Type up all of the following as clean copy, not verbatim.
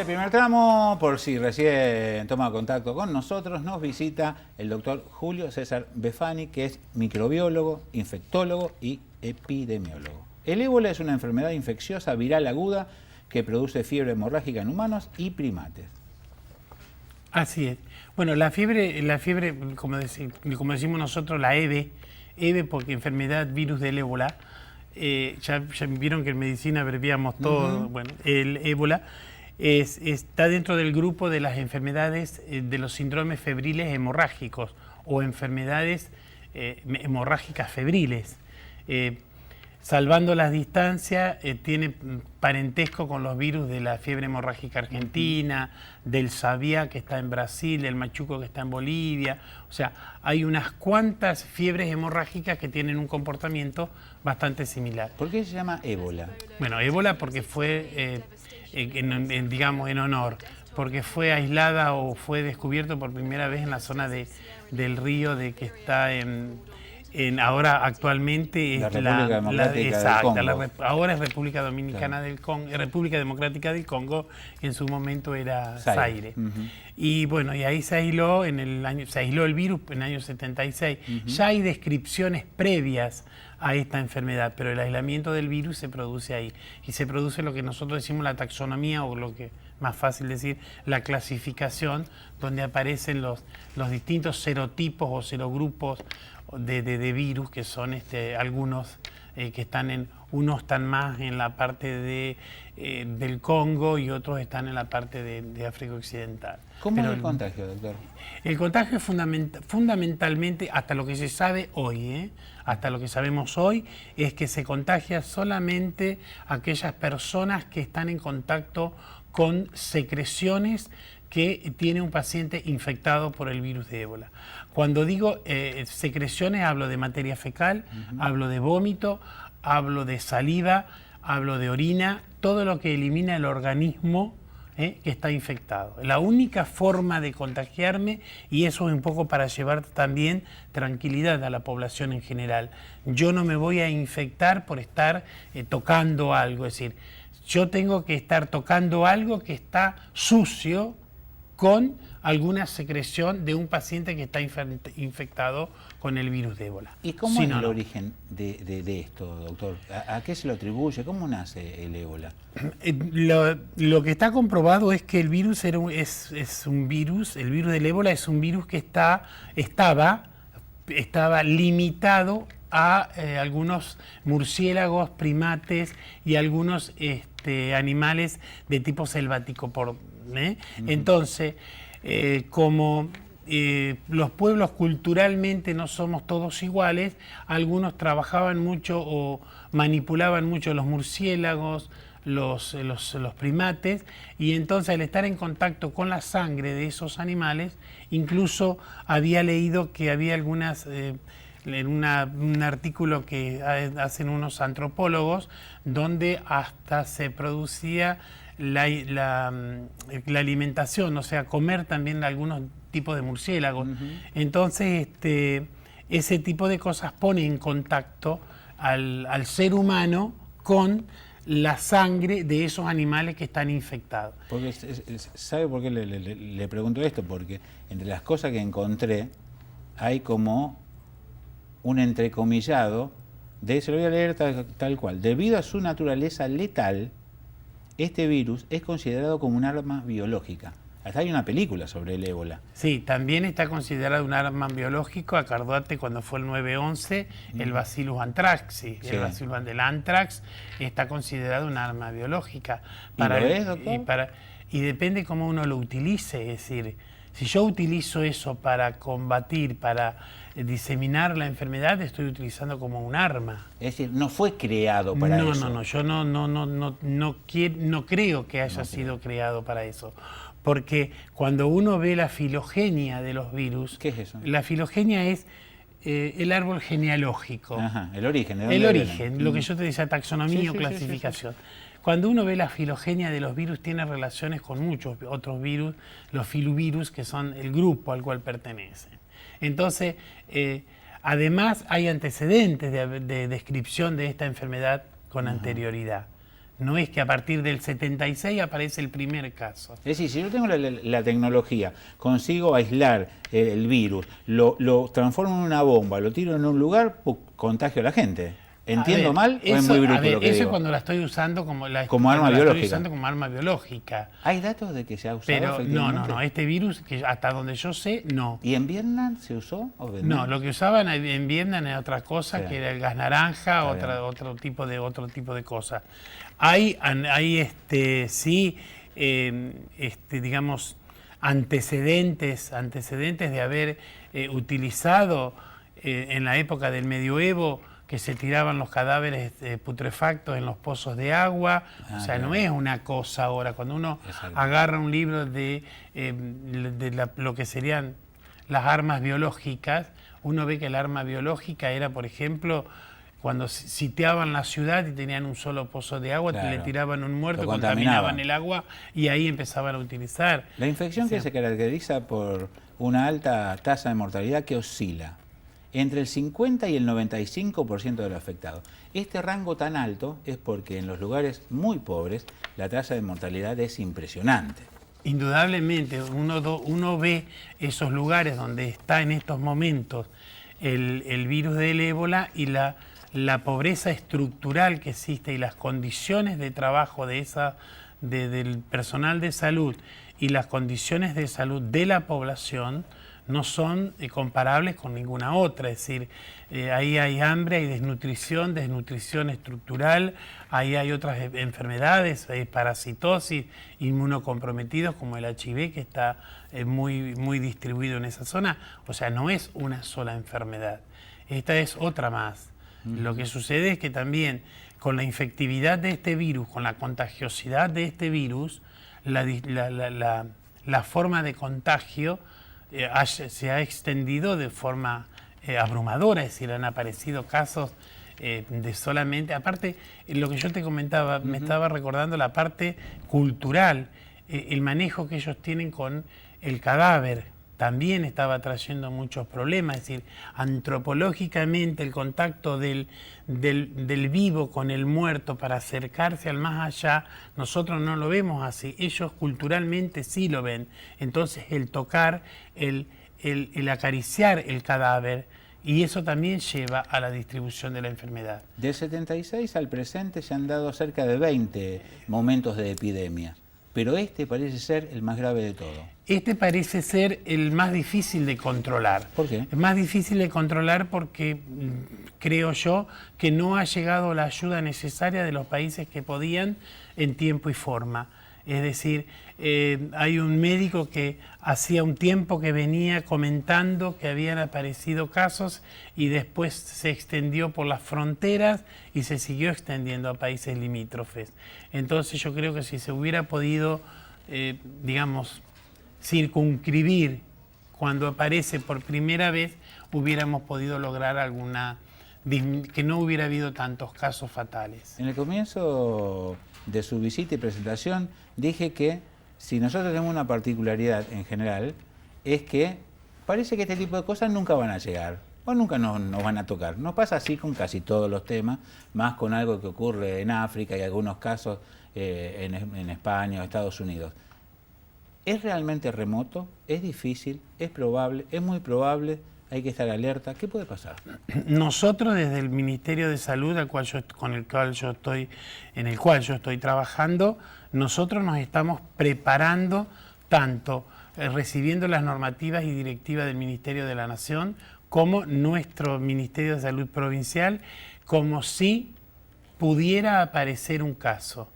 este primer tramo, por si recién toma contacto con nosotros, nos visita el doctor Julio César Befani, que es microbiólogo, infectólogo y epidemiólogo. El ébola es una enfermedad infecciosa viral aguda que produce fiebre hemorrágica en humanos y primates. Así es. Bueno, la fiebre como decimos nosotros, la EBE porque enfermedad virus del ébola, ya vieron que en medicina abreviamos todo, bueno, el ébola está dentro del grupo de las enfermedades de los síndromes febriles hemorrágicos o enfermedades hemorrágicas febriles. Salvando las distancias, tiene parentesco con los virus de la fiebre hemorrágica argentina, del Sabia que está en Brasil, del machuco que está en Bolivia. O sea, hay unas cuantas fiebres hemorrágicas que tienen un comportamiento bastante similar. ¿Por qué se llama ébola? Bueno, ébola porque fue, digamos, en honor, porque fue aislada o fue descubierto por primera vez en la zona del río que está ahora actualmente la República Democrática del Congo. Ahora es República Dominicana del Congo, República Democrática del Congo, en su momento era Zaire. Y bueno, y ahí se aisló el virus en el año 76. Ya hay descripciones previas a esta enfermedad, pero el aislamiento del virus se produce ahí. Y se produce lo que nosotros decimos la taxonomía, o lo que más fácil decir, la clasificación, donde aparecen los distintos serotipos o serogrupos de virus, que son algunos que unos están más en la parte del Congo y otros están en la parte de África Occidental. ¿Cómo es el contagio, doctor? El contagio es fundamentalmente, hasta lo que se sabe hoy, hasta lo que sabemos hoy, es que se contagia solamente a aquellas personas que están en contacto con secreciones que tiene un paciente infectado por el virus de ébola. Cuando digo secreciones, hablo de materia fecal, hablo de vómito, hablo de saliva, hablo de orina, todo lo que elimina el organismo que está infectado. La única forma de contagiarme, y eso es un poco para llevar también tranquilidad a la población en general, yo no me voy a infectar por estar tocando algo, es decir, yo tengo que estar tocando algo que está sucio, con alguna secreción de un paciente que está infectado con el virus de ébola. ¿Y cómo es el origen de esto, doctor? ¿A qué se lo atribuye? ¿Cómo nace el ébola? Lo que está comprobado es que el virus es un virus, el virus del ébola es un virus que estaba limitado a algunos murciélagos, primates y algunos animales de tipo selvático. Entonces, como los pueblos culturalmente no somos todos iguales, algunos trabajaban mucho o manipulaban mucho los murciélagos, los primates, y entonces al estar en contacto con la sangre de esos animales, incluso había leído que había algunas... en un artículo que hacen unos antropólogos, donde hasta se producía la alimentación, o sea, comer también algunos tipos de murciélagos. Entonces, ese tipo de cosas pone en contacto al ser humano con la sangre de esos animales que están infectados. Porque, ¿sabe por qué le pregunto esto? Porque entre las cosas que encontré hay como un entrecomillado se lo voy a leer tal cual. Debido a su naturaleza letal, este virus es considerado como un arma biológica. Hasta hay una película sobre el ébola. Sí, también está considerado un arma biológico. Acordate cuando fue el 9/11, el Bacillus anthracis. Sí. El Bacillus del anthrax está considerado un arma biológica. ¿Y lo es, doctor? Y depende cómo uno lo utilice. Es decir, si yo utilizo eso para combatir, para diseminar la enfermedad, estoy utilizando como un arma. Es decir, no fue creado para eso. No, yo no creo que haya sido creado para eso. Porque cuando uno ve la filogenia de los virus... ¿Qué es eso? La filogenia es el árbol genealógico. Ajá, el origen. El origen, lo que yo te decía, taxonomía o clasificación. Cuando uno ve la filogenia de los virus, tiene relaciones con muchos otros virus, los filovirus, que son el grupo al cual pertenecen. Entonces, además hay antecedentes de descripción de esta enfermedad con anterioridad. No es que a partir del 76 aparece el primer caso. Es decir, si yo tengo la tecnología, consigo aislar el virus, lo transformo en una bomba, lo tiro en un lugar, contagio a la gente. ¿Entiendo mal o es muy bruto lo que eso digo? es cuando la estoy usando como Arma biológica. Estoy usando como arma biológica. ¿Hay datos de que se ha usado Pero efectivamente? no, este virus, que hasta donde yo sé, no. ¿Y en Vietnam se usó? No, lo que usaban en Vietnam era otra cosa, Sí. que era el gas naranja, otro tipo de cosas. Hay digamos, antecedentes de haber utilizado en la época del medioevo, que se tiraban los cadáveres putrefactos en los pozos de agua. O sea, claro. no es una cosa ahora. Cuando uno Exacto. agarra un libro de lo que serían las armas biológicas, uno ve que el arma biológica era, por ejemplo, cuando sitiaban la ciudad y tenían un solo pozo de agua, Claro. le tiraban un muerto, Lo contaminaban contaminaban. el agua y ahí empezaban a utilizar. La infección que se caracteriza por una alta tasa de mortalidad que oscila entre el 50 y el 95% de los afectados. Este rango tan alto es porque en los lugares muy pobres la tasa de mortalidad es impresionante. Indudablemente, uno ve esos lugares donde está en estos momentos el virus del ébola y la pobreza estructural que existe y las condiciones de trabajo del personal de salud y las condiciones de salud de la población no son comparables con ninguna otra. Es decir, ahí hay hambre, hay desnutrición estructural, ahí hay otras enfermedades, hay parasitosis, inmunocomprometidos como el HIV, que está muy distribuido en esa zona. O sea, no es una sola enfermedad. Esta es otra más. Lo que sucede es que también con la infectividad de este virus, con la contagiosidad de este virus, la forma de contagio se ha extendido de forma abrumadora. Es decir, han aparecido casos de solamente... Aparte, lo que yo te comentaba, me estaba recordando la parte cultural, el manejo que ellos tienen con el cadáver. También estaba trayendo muchos problemas, es decir, antropológicamente el contacto del vivo con el muerto para acercarse al más allá, nosotros no lo vemos así, ellos culturalmente sí lo ven. Entonces el tocar, el acariciar el cadáver, y eso también lleva a la distribución de la enfermedad. Del 76 al presente se han dado cerca de 20 momentos de epidemia, pero este parece ser el más grave de todo. Este parece ser el más difícil de controlar. ¿Por qué? Es más difícil de controlar porque creo yo que no ha llegado la ayuda necesaria de los países que podían en tiempo y forma. Es decir, hay un médico que hacía un tiempo que venía comentando que habían aparecido casos y después se extendió por las fronteras y se siguió extendiendo a países limítrofes. Entonces yo creo que si se hubiera podido, digamos, circunscribir cuando aparece por primera vez, hubiéramos podido lograr que no hubiera habido tantos casos fatales. En el comienzo de su visita y presentación dije que si nosotros tenemos una particularidad en general, es que parece que este tipo de cosas nunca van a llegar o nunca nos van a tocar. Nos pasa así con casi todos los temas, más con algo que ocurre en África y algunos casos en España o Estados Unidos. ¿Es realmente remoto? ¿Es difícil? ¿Es probable? ¿Es muy probable? ¿Hay que estar alerta? ¿Qué puede pasar? Nosotros desde el Ministerio de Salud, en el cual yo estoy trabajando, nosotros nos estamos preparando tanto recibiendo las normativas y directivas del Ministerio de la Nación, como nuestro Ministerio de Salud provincial, como si pudiera aparecer un caso.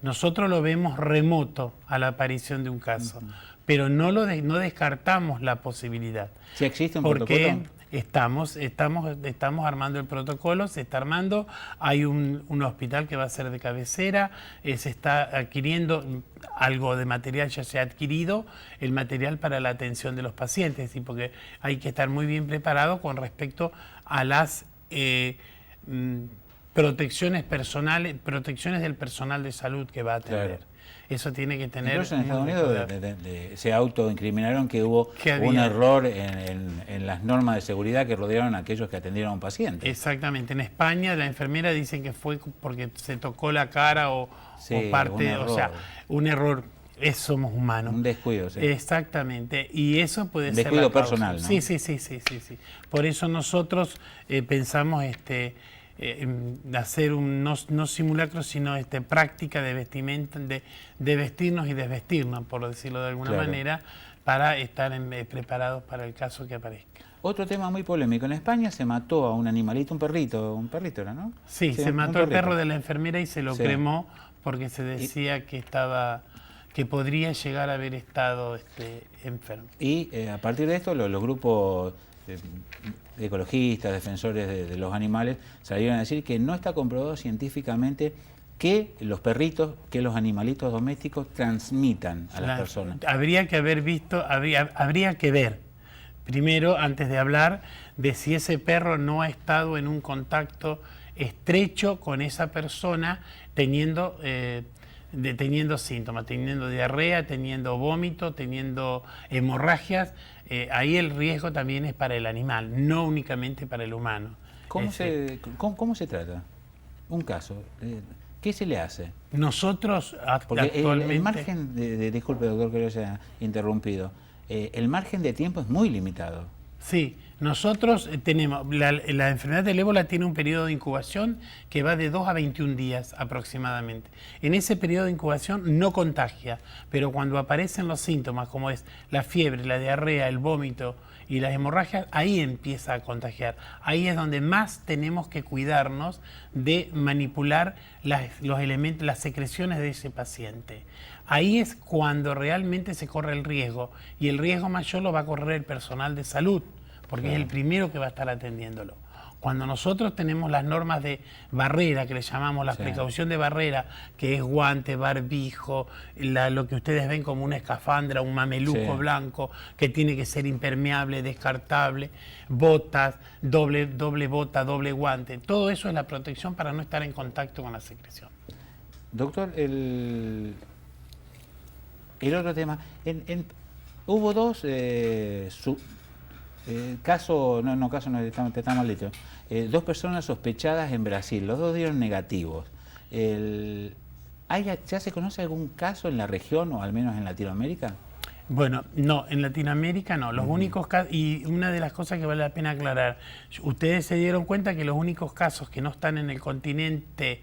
Nosotros lo vemos remoto a la aparición de un caso, pero no descartamos la posibilidad. Si existe un porque protocolo. estamos armando el protocolo, se está armando, hay un hospital que va a ser de cabecera, se está adquiriendo algo de material, ya se ha adquirido el material para la atención de los pacientes, ¿sí? Porque hay que estar muy bien preparado con respecto a las protecciones del personal de salud que va a atender. Claro. Eso tiene que tener... Incluso en Estados mucho Unidos cuidado. se autoincriminaron que hubo Que un había- error en las normas de seguridad que rodearon a aquellos que atendieron a un paciente. Exactamente. En España la enfermera dicen que fue porque se tocó la cara Sí, o parte, un o sea, error. un error. Somos humanos. Un descuido, sí. Exactamente. Y eso puede Un ser descuido la causa. personal, ¿no? Sí. Por eso nosotros pensamos hacer un no simulacro, sino práctica de vestimenta, de vestirnos y desvestirnos, por decirlo de alguna Claro. manera, para estar preparados para el caso que aparezca. Otro tema muy polémico. En España se mató a un animalito, un perrito era, ¿no? Sí, se un mató el perrito. perro de la enfermera y se lo Sí. cremó porque se decía que podría llegar a haber estado enfermo. Y a partir de esto los grupos ecologistas, defensores de los animales, salieron a decir que no está comprobado científicamente que los perritos, que los animalitos domésticos transmitan a las personas. Habría que haber visto, habría que ver, primero, antes de hablar, de si ese perro no ha estado en un contacto estrecho con esa persona teniendo síntomas, teniendo diarrea, teniendo vómito, teniendo hemorragias. Ahí el riesgo también es para el animal, no únicamente para el humano. ¿Cómo se trata un caso? ¿Qué se le hace? Nosotros Porque actualmente... el margen, disculpe doctor que lo haya interrumpido, el margen de tiempo es muy limitado. Sí, nosotros tenemos, la enfermedad del ébola tiene un periodo de incubación que va de 2 a 21 días aproximadamente. En ese periodo de incubación no contagia, pero cuando aparecen los síntomas como es la fiebre, la diarrea, el vómito y las hemorragias, ahí empieza a contagiar. Ahí es donde más tenemos que cuidarnos de manipular los elementos, las secreciones de ese paciente. Ahí es cuando realmente se corre el riesgo, y el riesgo mayor lo va a correr el personal de salud, porque es el primero que va a estar atendiéndolo. Cuando nosotros tenemos las normas de barrera, que le llamamos la precaución de barrera, que es guante, barbijo, lo que ustedes ven como una escafandra, un mameluco blanco, que tiene que ser impermeable, descartable, botas, doble bota, doble guante, todo eso es la protección para no estar en contacto con la secreción. Doctor, el otro tema, hubo dos casos, está mal dicho, dos personas sospechadas en Brasil, los dos dieron negativos. ¿Ya se conoce algún caso en la región o al menos en Latinoamérica? Bueno, no, en Latinoamérica no. Los únicos casos, y una de las cosas que vale la pena aclarar, ustedes se dieron cuenta que los únicos casos que no están en el continente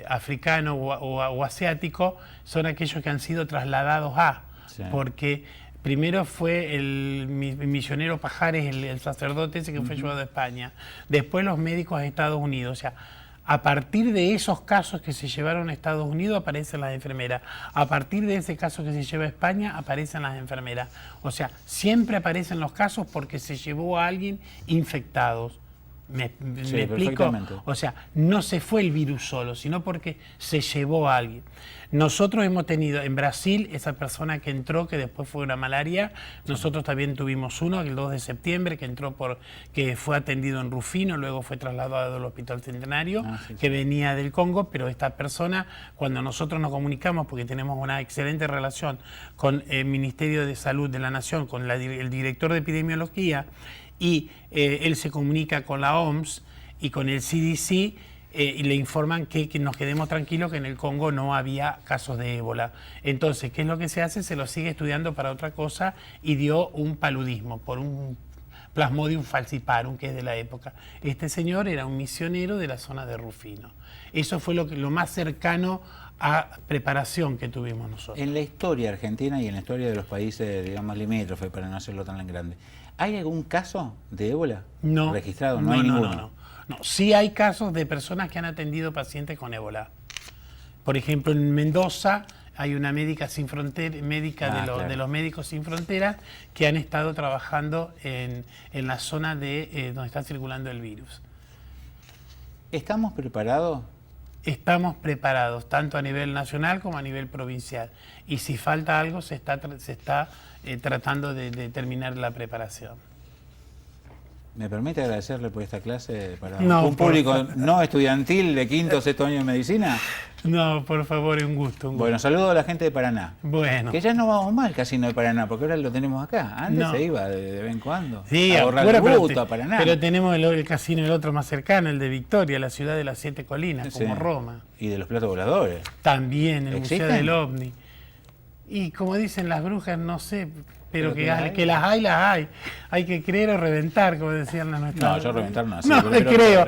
africano o asiático son aquellos que han sido trasladados porque primero fue el misionero Pajares, el sacerdote ese que fue llevado a España, después los médicos a Estados Unidos, o sea, a partir de esos casos que se llevaron a Estados Unidos aparecen las enfermeras, a partir de ese caso que se lleva a España aparecen las enfermeras, o sea, siempre aparecen los casos porque se llevó a alguien infectados. ¿Me explico? O sea, no se fue el virus solo, sino porque se llevó a alguien. Nosotros hemos tenido en Brasil esa persona que entró, que después fue una malaria. Nosotros también tuvimos uno el 2 de septiembre que entró que fue atendido en Rufino, luego fue trasladado al Hospital Centenario, que venía del Congo, pero esta persona, cuando nosotros nos comunicamos, porque tenemos una excelente relación con el Ministerio de Salud de la Nación, con el director de epidemiología, y él se comunica con la OMS y con el CDC y le informan que nos quedemos tranquilos que en el Congo no había casos de ébola. Entonces, ¿qué es lo que se hace? Se lo sigue estudiando para otra cosa y dio un paludismo por un Plasmodium falciparum, que es de la época. Este señor era un misionero de la zona de Rufino. Eso fue lo más cercano a preparación que tuvimos nosotros. En la historia argentina y en la historia de los países, digamos, limítrofes, para no hacerlo tan grande, ¿hay algún caso de ébola registrado? No hay ninguno. No, sí hay casos de personas que han atendido pacientes con ébola. Por ejemplo, en Mendoza hay una médica sin frontera, de los Médicos Sin Fronteras, que han estado trabajando en la zona donde está circulando el virus. ¿Estamos preparados? Estamos preparados, tanto a nivel nacional como a nivel provincial. Y si falta algo, se está tratando de terminar la preparación. ¿Me permite agradecerle por esta clase para No, un público no estudiantil de quinto o sexto año de medicina? No, por favor, es un gusto. Un gusto. Bueno, saludo a la gente de Paraná. Bueno. Que ya no vamos más al casino de Paraná, porque ahora lo tenemos acá. Antes No. se iba de vez en cuando. Sí, a ahorrar bueno, el gusto a Paraná. pero tenemos el casino el otro más cercano, el de Victoria, la ciudad de las 7 colinas, Sí. como Roma. Y de los platos voladores. También el Museo ¿Existen? del OVNI. Y como dicen las brujas, no sé, pero ¿Pero que, que las hay? que las hay, las hay. Hay que creer o reventar, como decían las nuestras. No, yo reventar no. Sí, No, te creo.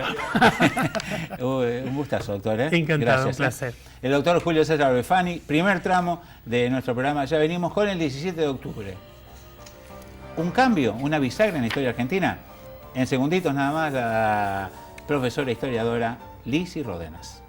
Un gustazo, doctor. Encantado, Gracias, un placer. El doctor Julio César Befani, primer tramo de nuestro programa. Ya venimos con el 17 de octubre. Un cambio, una bisagra en la historia argentina. En segunditos nada más, la profesora historiadora Lizzy Ródenas.